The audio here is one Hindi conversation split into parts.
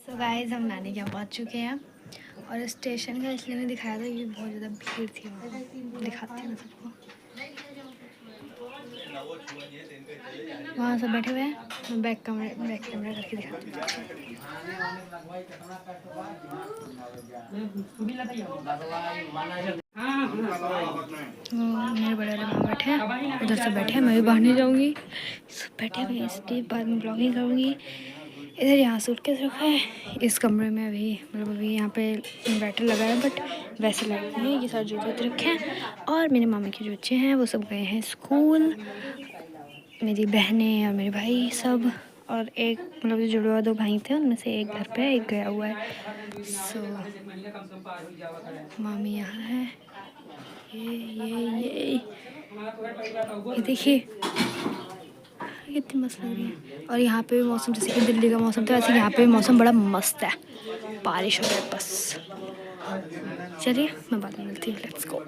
तो गाइस हम नानी के यहाँ पहुँच चुके हैं और स्टेशन का इसलिए नहीं दिखाया था क्योंकि बहुत ज़्यादा भीड़ थी वहाँ। दिखाती हूँ सबको, वहाँ सब बैठे हुए हैं। मैं बैक कैमरा करके दिखाती हूँ। मेरे बड़े वाले वहाँ बैठे हैं, उधर से बैठे हैं। मैं भी बाहर नहीं जाऊँगी, सब बैठे हुए हैं इसलिए बाद में ब्लॉगिंग करूँगी। इधर यहाँ सूटकेस रखा है इस कमरे में। अभी मतलब अभी यहाँ पे इन्वर्टर लगा है बट वैसे लाइट नहीं है। ये सारे जूते रखे हैं और मेरे मामा के जो बच्चे हैं वो सब गए हैं स्कूल। मेरी बहनें और मेरे भाई सब, और एक मतलब जो जुड़वा 2 भाई थे उनमें से एक घर पे एक गया हुआ है। सो मामी यहाँ है। ये देखिए कितनी मस्त लग रही है। और यहाँ पे भी मौसम जैसे कि दिल्ली का मौसम था वैसे यहाँ पे भी मौसम बड़ा मस्त है, बारिश हो रही है बस। चलिए मैं बाद में मिलती हूँ, लेट्स गो।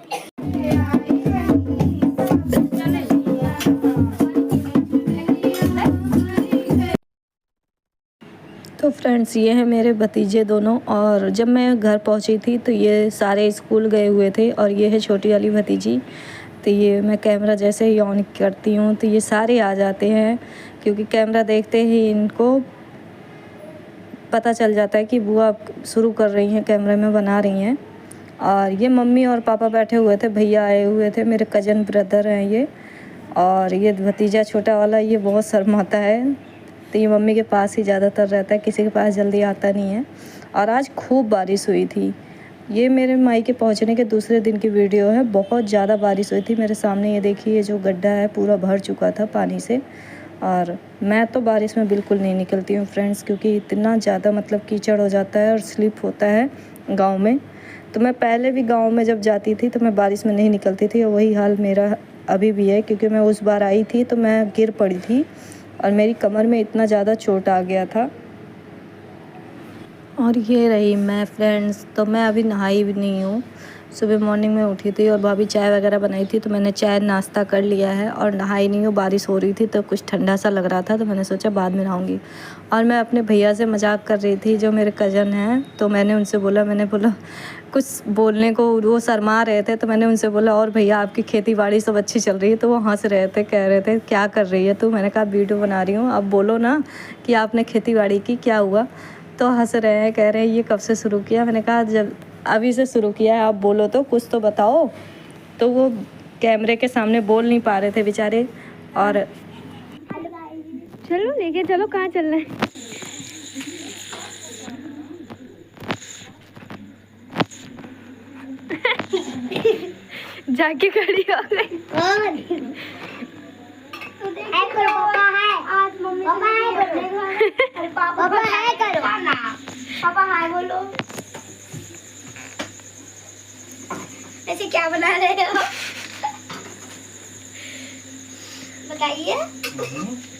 तो फ्रेंड्स ये हैं मेरे भतीजे दोनों, और जब मैं घर पहुंची थी तो ये सारे स्कूल गए हुए थे। और ये है छोटी वाली भतीजी। तो ये मैं कैमरा जैसे ही ऑन करती हूँ तो ये सारे आ जाते हैं, क्योंकि कैमरा देखते ही इनको पता चल जाता है कि बुआ शुरू कर रही हैं, कैमरे में बना रही हैं। और ये मम्मी और पापा बैठे हुए थे, भैया आए हुए थे, मेरे कज़न ब्रदर हैं ये। और ये भतीजा छोटा वाला ये बहुत शर्माता है, तो ये मम्मी के पास ही ज़्यादातर रहता है, किसी के पास जल्दी आता नहीं है। और आज खूब बारिश हुई थी। ये मेरे मायके पहुंचने के दूसरे दिन की वीडियो है। बहुत ज़्यादा बारिश हुई थी। मेरे सामने ये देखिए, जो गड्ढा है पूरा भर चुका था पानी से। और मैं तो बारिश में बिल्कुल नहीं निकलती हूँ फ्रेंड्स, क्योंकि इतना ज़्यादा मतलब कीचड़ हो जाता है और स्लिप होता है गाँव में। तो मैं पहले भी गाँव में जब जाती थी तो मैं बारिश में नहीं निकलती थी, और वही हाल मेरा अभी भी है। क्योंकि मैं उस बार आई थी तो मैं गिर पड़ी थी और मेरी कमर में इतना ज़्यादा चोट आ गया था। और ये रही मैं फ्रेंड्स, तो मैं अभी नहाई भी नहीं हूँ। सुबह मॉर्निंग में उठी थी और भाभी चाय वगैरह बनाई थी, तो मैंने चाय नाश्ता कर लिया है और नहाई नहीं हूँ। बारिश हो रही थी तो कुछ ठंडा सा लग रहा था, तो मैंने सोचा बाद में नहाऊंगी। और मैं अपने भैया से मजाक कर रही थी, जो मेरे कज़न हैं। तो मैंने उनसे बोला, मैंने बोला कुछ बोलने को, वो शर्मा रहे थे। तो मैंने उनसे बोला, और भैया आपकी खेती बाड़ी सब अच्छी चल रही है? तो वो हंस रहे थे, कह रहे थे क्या कर रही है तू? मैंने कहा वीडियो बना रही हूँ, अब बोलो ना कि आपने खेती बाड़ी की, क्या हुआ? तो हंस रहे हैं, कह रहे हैं ये कब से शुरू किया? मैंने कहा जब अभी से शुरू किया है, आप बोलो तो, कुछ तो बताओ। तो वो कैमरे के सामने बोल नहीं पा रहे थे बेचारे। और चलो लेके चलो, कहाँ चल रहे हैं? जाके खड़ी हो गई। पापा हाय बोलो। ऐसे क्या बना रहे हो? बताइए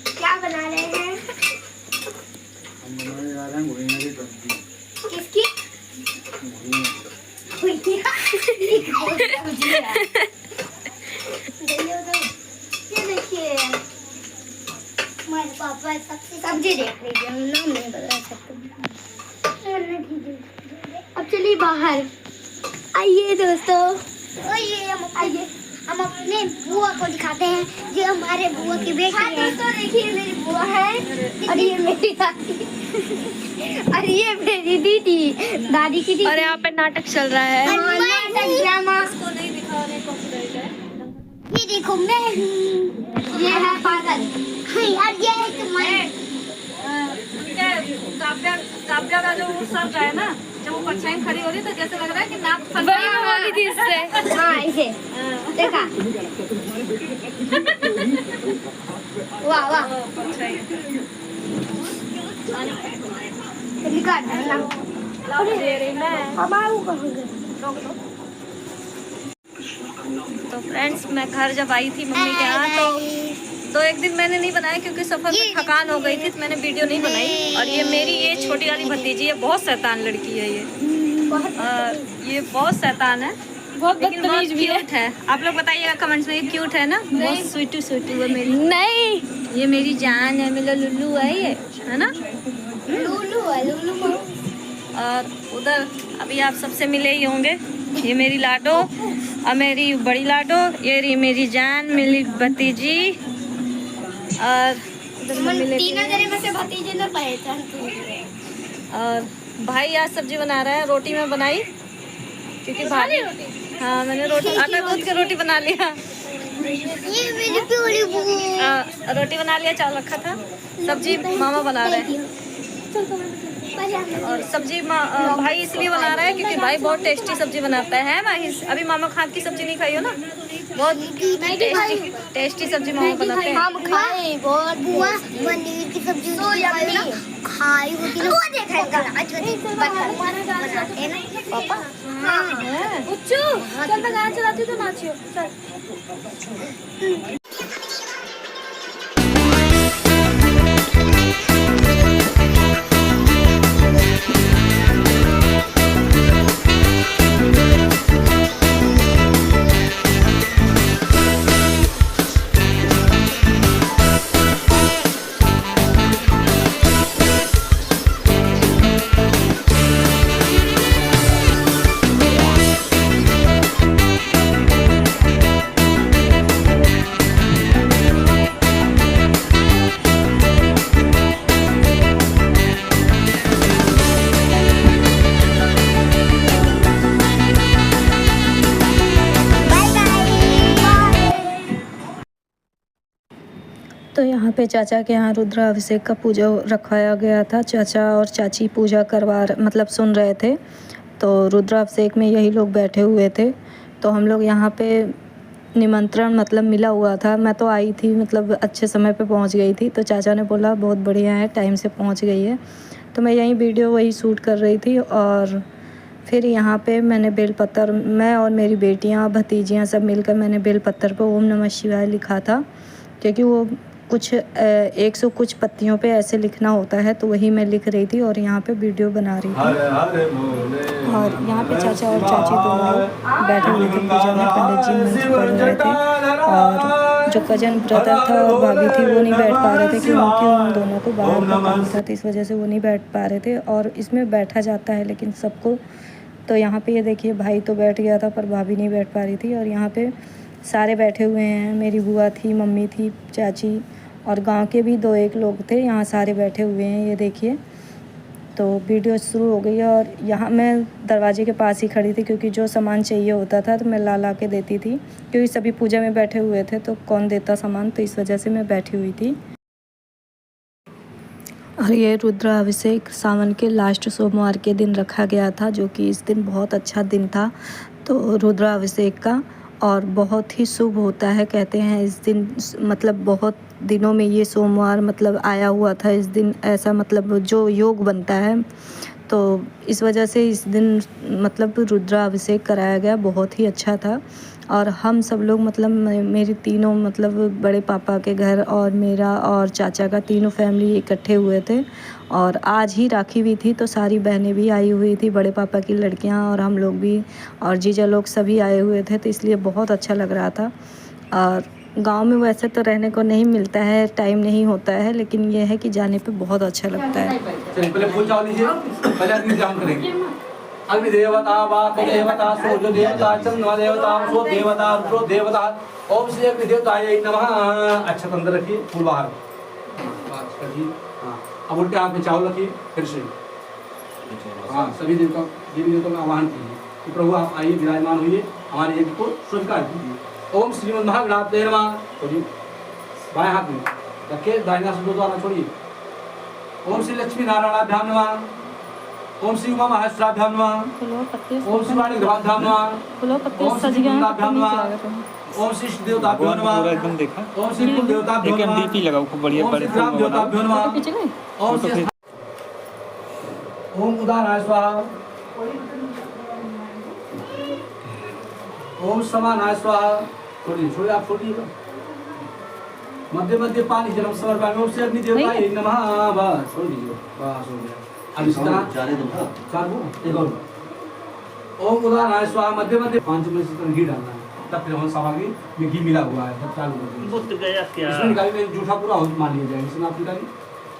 क्या बना रहे हैं? हम बनाने जा रहे हैं घोड़िया की सब्जी। किसकी? ये देखिए, हमारे पापा सब्जी देख लीजिए, नाम नहीं बता सकते। अब चलिए बाहर, आइए दोस्तों, आइए हम अपने बुआ को दिखाते हैं, जो हमारे बुआ की बेटी है। दोस्तों देखिए, मेरी बुआ है और ये मेरी दादी और ये मेरी दीदी, दादी की दीदी। और यहाँ पे नाटक चल रहा है। नाटक ड्रामा को नहीं दिखा रहे, कॉपीराइट है। ये देखो मैं हूँ, ये है पागल। हाँ, और ये है तुम्हारे काव्या का जो सर है ना, जब वो परछाई खड़ी हो रही तो जैसे लग रहा है कि नाक फंस वही मैं बोली थी इससे। हाँ इसे देखा। वाह वाह, तो फ्रेंड्स मैं घर जब आई थी मम्मी के यहाँ, तो एक दिन मैंने नहीं बनाया क्योंकि सफ़र में थकान हो गई थी, तो मैंने वीडियो नहीं बनाई। और ये मेरी ये छोटी वाली भतीजी है, बहुत शैतान लड़की है ये। ये बहुत शैतान है, बहुत लेकिन बहुत बदतमीज भी क्यूट है। आप लोग बताइएगा कमेंट्स में, ये क्यूट है ना? बहुत स्वीटू स्वीटू है मेरी। नहीं, ये मेरी जान है, मेरा लुल्लू है ये, है ना? लूलू है, लूलू माउस। और उधर अभी आप सबसे मिले ही होंगे, ये मेरी लाडो और मेरी बड़ी लाडो, ये रही मेरी जान, मेरी भतीजी। और उधर मम्मी लेटी तीनों है। जने में से भतीजे ने पहचान की। और भाई आज सब्जी बना रहा है, रोटी मैं बनाई क्योंकि भाभी, हाँ मैंने रोटी आटा गूंथ के रोटी बना लिया। ये मेरी प्यारी बहू। रोटी बना लिया, चावल रखा था, सब्जी मामा बना रहे हैं। और सब्जी भाई इसलिए बना रहा है क्योंकि भाई बहुत टेस्टी सब्जी बनाता है भाई। अभी मामा खाद की सब्जी नहीं खाई हो ना, बहुत टेस्टी सब्जी मामा बनाते हैं। हम खाए बहुत। बुआ पनीर की सब्जी खाई होती है। वो देखा है कल आज बनाते हैं ना पापा। हाँ उच्चू चल मैं गाना चलाती हूँ तो नाचियो चल। तो यहाँ पे चाचा के यहाँ रुद्राभिषेक का पूजा रखवाया गया था। चाचा और चाची पूजा मतलब सुन रहे थे। तो रुद्राभिषेक में यही लोग बैठे हुए थे। तो हम लोग यहाँ पे निमंत्रण मतलब मिला हुआ था। मैं तो आई थी, मतलब अच्छे समय पे पहुँच गई थी। तो चाचा ने बोला बहुत बढ़िया है, टाइम से पहुँच गई है। तो मैं यहीं वीडियो वही शूट कर रही थी। और फिर यहाँ पे मैंने बेलपत्र, मैं और मेरी बेटियाँ भतीजियाँ सब मिलकर मैंने बेलपत्र पे ओम नमः शिवाय लिखा था, क्योंकि वो कुछ 100 कुछ पत्तियों पे ऐसे लिखना होता है। तो वही मैं लिख रही थी और यहाँ पे वीडियो बना रही थी। और यहाँ पे चाचा और चाची दोनों लोग बैठे हुए थे पूजा में। पंडित जी मंत्र पढ़ रहे थे और जो कजन ब्रदर था और भाभी थी वो नहीं बैठ पा रहे थे क्योंकि उन दोनों को बाहर का काम था, तो इस वजह से वो नहीं बैठ पा रहे थे। और इसमें बैठा जाता है लेकिन सबको। तो यहाँ पे ये देखिए भाई तो बैठ गया था पर भाभी नहीं बैठ पा रही थी। और यहाँ पे सारे बैठे हुए हैं, मेरी बुआ थी, मम्मी थी, चाची और गांव के भी 2-1 लोग थे, यहाँ सारे बैठे हुए हैं। ये देखिए तो वीडियो शुरू हो गई है। और यहाँ मैं दरवाजे के पास ही खड़ी थी क्योंकि जो सामान चाहिए होता था तो मैं ला के देती थी, क्योंकि सभी पूजा में बैठे हुए थे तो कौन देता सामान, तो इस वजह से मैं बैठी हुई थी। और ये रुद्राभिषेक सावन के लास्ट सोमवार के दिन रखा गया था, जो कि इस दिन बहुत अच्छा दिन था तो रुद्राभिषेक का, और बहुत ही शुभ होता है कहते हैं इस दिन। मतलब बहुत दिनों में ये सोमवार मतलब आया हुआ था इस दिन, ऐसा मतलब जो योग बनता है, तो इस वजह से इस दिन मतलब रुद्राभिषेक कराया गया, बहुत ही अच्छा था। और हम सब लोग मतलब मेरी तीनों मतलब बड़े पापा के घर और मेरा और चाचा का तीनों फैमिली इकट्ठे हुए थे। और आज ही राखी भी थी तो सारी बहनें भी आई हुई थी, बड़े पापा की लड़कियां और हम लोग भी और जीजा लोग सभी आए हुए थे, तो इसलिए बहुत अच्छा लग रहा था। और गांव में वैसे तो रहने को नहीं मिलता है, टाइम नहीं होता है, लेकिन यह है कि जाने पे बहुत अच्छा लगता है। पहले फूल चावल लीजिए, पहले अग्नि जाम करेंगे। अग्नि देवता वाक देवता सूर्य देवता चंद्रमा देवता सो देवता रुद्र देवता ओम श्री अग्नि देवताय नमः। अच्छा अंदर रखिए, फूल बाहर रखिए। हाँ अब उल्टे हाथ में चावल रखिए, फिर से हाँ सभी देवता देवी देवताओं का आवाहन कीजिए कि प्रभु आप आइए, विराजमान होइए, हमारे यज्ञ को स्वीकार कीजिए। ओम श्रीमद महागणाधिपतये नमः। छोड़िए बाएं हाथ में रखिए, दाहिना से 2 द्वारा छोड़िए। ओम श्री लक्ष्मी नारायणाभ्याम नमः। ओम श्री उमा महेश्वराभ्याम नमः। ओम श्री वाणी ग्रहाभ्याम नमः। ओम श्री कुंडाभ्याम नमः। ओम श्री देवताभ्यो नमः। पूरा एकदम देखा, ओम श्री कुल देवताभ्यो एक नमः। डीपी लगाओ खूब बढ़िया, ओम बड़े श्री राम देवताभ्यो नमः। ओम श्री ओम उदाराय स्वाहा। ओम समानाय स्वाहा। छोड़िए छोड़िए, आप छोड़िएगा। मध्य मध्य पानी जलम समर्पयामि। ओम श्री अग्नि देवताय नमः। बस छोड़ दीजिए, बस हो गया। अब इस तरह चार को एक और। ओम उदाराय स्वाहा। मध्य मध्य 5 मिनट से घी डालना है, तब फिर हम सामग्री में घी मिला हुआ है, तब चालू कर देंगे। बुत गया क्या? इसमें निकाली में जूठा पूरा हो मान लिया जाएगा। इसमें आप निकालिए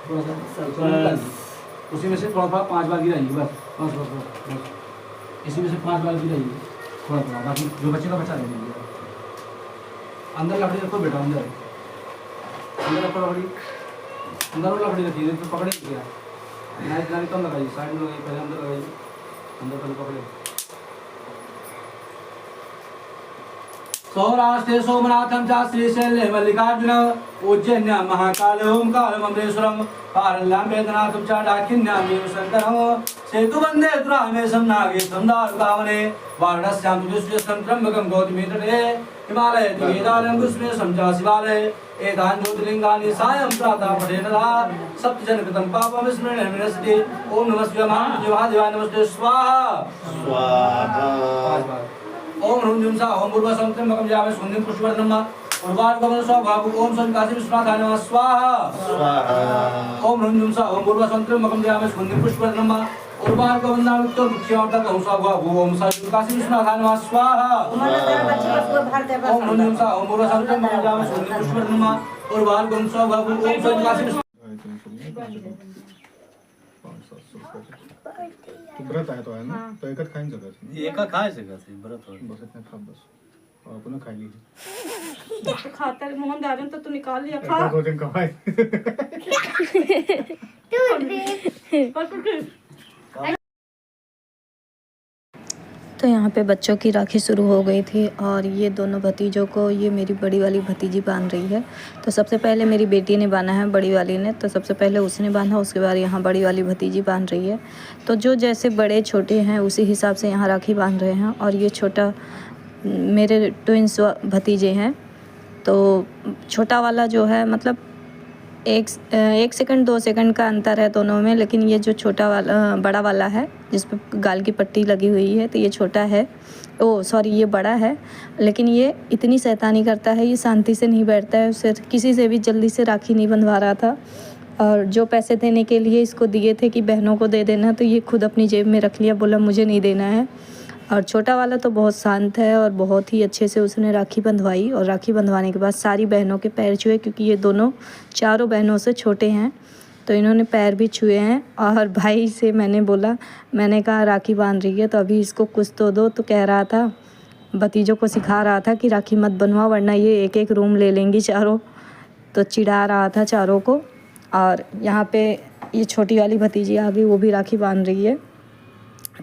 थोड़ा सा उसी में से थोड़ा थोड़ा 5 बार गिराइए, बस बस बस बस बस, इसी में से 5 बार गिराइए थोड़ा थोड़ा, बाकी जो बचेगा बचा देंगे। अंदर लकड़ी रखो बेटा, अंदर अंदर रखो लकड़ी, अंदर वो लकड़ी रखिए तो पकड़े क्या, नाइट नाइट कम लगाइए, साइड में लगाइए, पहले अंदर लगाइए, अंदर पहले पकड़े। सौराष्ट्रे सोमनाथम च श्रीशैले मल्लिकार्जुन उज्जैन्या महाकाल ओंकार ममलेश्वरम पारल्यां वेदनाथम च दाक्षिण्यां शंकरम सेतुबंधे दुरामेशं नागेशं दारुकावने वाराणस्यां विश्वेशं त्र्यंबकं गौतमीतटे हिमालये वेदालं कुसुमेशं च शिवालये एतानि ज्योतिर्लिंगानि सायं प्रातः पठेतः सप्तजन्मकृतं पापं स्मरणेन विनश्यति। ओम नमः शिवाय महादेवाय नमस्ते स्वाहा स्वाहा। ओम ह्रूं जुं सा ओम पूर्व संत्रम मकम जावे सुंदर पुष्पवर्धनमा उर्वार गमन स्वाभाव ओम सन काशी विश्वनाथाय नमः स्वाहा स्वाहा। ओम ह्रूं जुं सा ओम पूर्व संत्रम मकम जावे सुंदर पुष्पवर्धनमा उर्वार गमन उत्तर मुख्यवंता ओम स्वाभाव ओम सन काशी विश्वनाथाय नमः स्वाहा। ओम ह्रूं जुं सा ओम पूर्व संत्रम मकम जावे सुंदर पुष्पवर्धनमा उर्वार गमन स्वाभाव ओम सन काशी तो व्रत आहे तो आहे ना, तो एकच खाईन सगळं, एका खाय सगळं व्रत बस इतना खा बस, और पुन्हा खाई लीजिए। खाता है मोहन दाजन तो तू निकाल लिया, एका भोजन कमाई। तो यहाँ पे बच्चों की राखी शुरू हो गई थी और ये दोनों भतीजों को ये मेरी बड़ी वाली भतीजी बांध रही है। तो सबसे पहले मेरी बेटी ने बांधा है, बड़ी वाली ने, तो सबसे पहले उसने बांधा, उसके बाद यहाँ बड़ी वाली भतीजी बांध रही है। तो जो जैसे बड़े छोटे हैं उसी हिसाब से यहाँ राखी बांध रहे हैं। और ये छोटा मेरे ट्विंस भतीजे हैं, तो छोटा वाला जो है मतलब एक सेकंड 2 सेकंड का अंतर है दोनों में, लेकिन ये जो छोटा वाला बड़ा वाला है जिस पे गाल की पट्टी लगी हुई है, तो ये छोटा है, ओ सॉरी ये बड़ा है। लेकिन ये इतनी शैतानी करता है, ये शांति से नहीं बैठता है, उसे किसी से भी जल्दी से राखी नहीं बंधवा रहा था। और जो पैसे देने के लिए इसको दिए थे कि बहनों को दे देना, तो ये खुद अपनी जेब में रख लिया, बोला मुझे नहीं देना है। और छोटा वाला तो बहुत शांत है और बहुत ही अच्छे से उसने राखी बंधवाई। और राखी बंधवाने के बाद सारी बहनों के पैर छुए, क्योंकि ये दोनों चारों बहनों से छोटे हैं, तो इन्होंने पैर भी छुए हैं। और भाई से मैंने बोला, मैंने कहा राखी बांध रही है तो अभी इसको कुछ तो दो, तो कह रहा था, भतीजों को सिखा रहा था कि राखी मत बनवा वरना ये एक एक रूम ले लेंगी चारों, तो चिढ़ा रहा था चारों को। और यहाँ पे ये छोटी वाली भतीजी आ गई, वो भी राखी बांध रही है।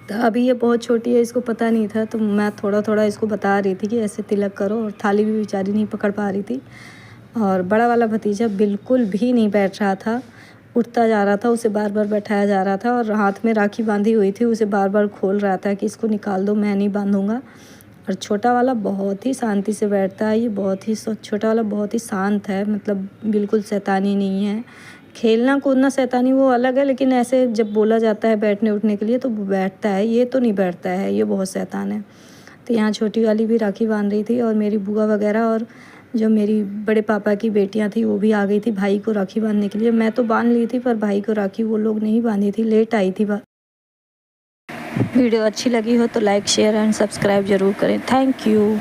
तो अभी ये बहुत छोटी है, इसको पता नहीं था, तो मैं थोड़ा थोड़ा इसको बता रही थी कि ऐसे तिलक करो, और थाली भी बेचारी नहीं पकड़ पा रही थी। और बड़ा वाला भतीजा बिल्कुल भी नहीं बैठ रहा था, उठता जा रहा था, उसे बार बार बैठाया जा रहा था, और हाथ में राखी बांधी हुई थी, उसे बार बार खोल रहा था कि इसको निकाल दो, मैं नहीं बांधूंगा। और छोटा वाला बहुत ही शांति से बैठता है, ये बहुत ही छोटा वाला बहुत ही शांत है, मतलब बिल्कुल शैतानी नहीं है। खेलना कूदना शैतानी वो अलग है, लेकिन ऐसे जब बोला जाता है बैठने उठने के लिए तो वो बैठता है, ये तो नहीं बैठता है, ये बहुत शैतान है। तो यहाँ छोटी वाली भी राखी बांध रही थी, और मेरी बुआ वगैरह और जो मेरी बड़े पापा की बेटियाँ थी वो भी आ गई थी भाई को राखी बांधने के लिए। मैं तो बांध ली थी, पर भाई को राखी वो लोग नहीं बांधी थी, लेट आई थी। वीडियो अच्छी लगी हो तो लाइक शेयर एंड सब्सक्राइब ज़रूर करें। Thank you.